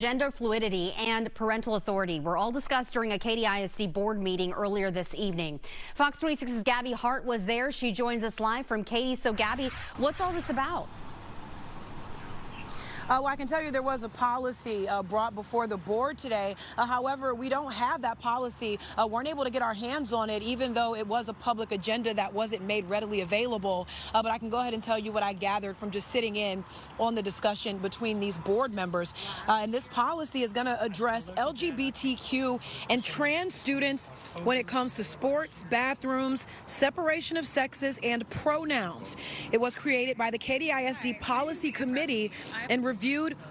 Gender fluidity and parental authority were all discussed during a Katy ISD board meeting earlier this evening. Fox 26's Gabby Hart was there. She joins us live from Katy. So, Gabby, what's all this about? Well, I can tell you there was a policy brought before the board today. However, we don't have that policy. Weren't able to get our hands on it, even though it was a public agenda that wasn't made readily available. But I can go ahead and tell you what I gathered from just sitting in on the discussion between these board members. And this policy is going to address LGBTQ and trans students when it comes to sports, bathrooms, separation of sexes, and pronouns. It was created by the Katy ISD Policy Committee and reviewed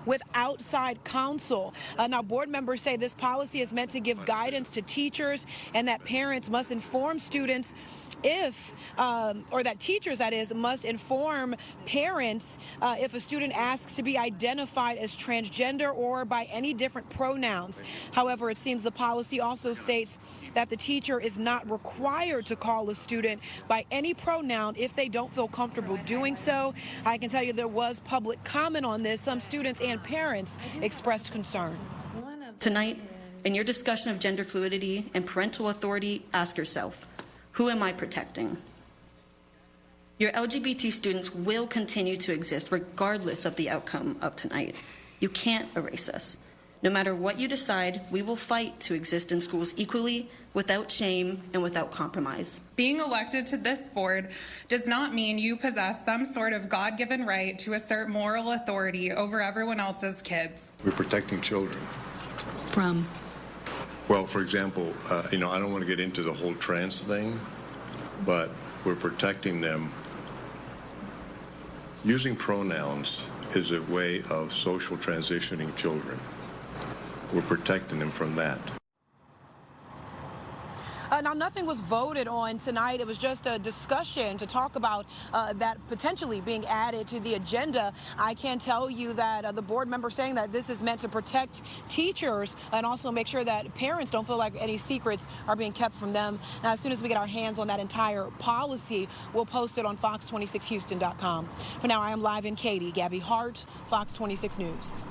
with outside counsel. Now, board members say this policy is meant to give guidance to teachers and that parents must inform students or that teachers, that is, must inform parents if a student asks to be identified as transgender or by any different pronouns. However, it seems the policy also states that the teacher is not required to call a student by any pronoun if they don't feel comfortable doing so. I can tell you there was public comment on this. Some students and parents expressed concern. Tonight, in your discussion of gender fluidity and parental authority, ask yourself, who am I protecting? Your LGBT students will continue to exist regardless of the outcome of tonight. You can't erase us. No matter what you decide, we will fight to exist in schools equally, without shame and without compromise. Being elected to this board does not mean you possess some sort of God-given right to assert moral authority over everyone else's kids. We're protecting children. From? Well, for example, I don't want to get into the whole trans thing, but we're protecting them. Using pronouns is a way of social transitioning children. We're protecting them from that. Now, nothing was voted on tonight. It was just a discussion to talk about that potentially being added to the agenda. I can tell you that the board member saying that this is meant to protect teachers and also make sure that parents don't feel like any secrets are being kept from them. Now, as soon as we get our hands on that entire policy, we'll post it on fox26houston.com. For now, I am live in Katy. Gabby Hart, Fox 26 News.